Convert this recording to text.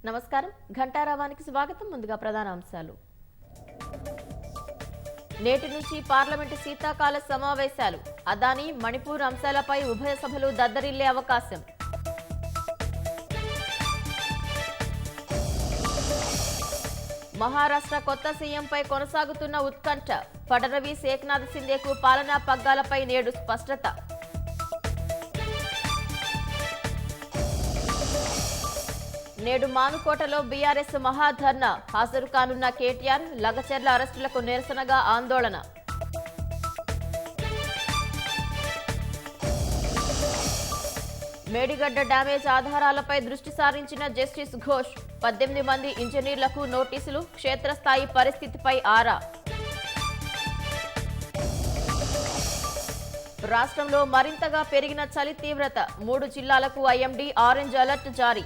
నమస్కారం ఘంటారావానికి స్వాగతం. ముందుగా ప్రధాన అంశాలు. నేటి నుంచి పార్లమెంటు శీతాకాల సమావేశాలు. అదానీ మణిపూర్ అంశాలపై ఉభయ సభలు దద్దరిల్లే అవకాశం. మహారాష్ట్ర కొత్త సీఎంపై కొనసాగుతున్న ఉత్కంఠ. ఫడ్నవీస్ ఏక్నాథ్ సింధేకు పాలనా పగ్గాలపై నేడు స్పష్టత. నేడు మానుకోటలో బీఆర్ఎస్ మహాధర్నా. హాజరు కానున్న కేటీఆర్. లగచర్ల అరెస్టులకు నిరసనగా ఆందోళన. మేడిగడ్డ డ్యామేజ్ ఆధారాలపై దృష్టి సారించిన జస్టిస్ ఘోష్. 18 మంది ఇంజనీర్లకు నోటీసులు. క్షేత్రస్థాయి పరిస్థితిపై ఆరా. రాష్ట్రంలో మరింతగా పెరిగిన చలి తీవ్రత. 3 జిల్లాలకు ఐఎండీ ఆరెంజ్ అలర్ట్ జారీ.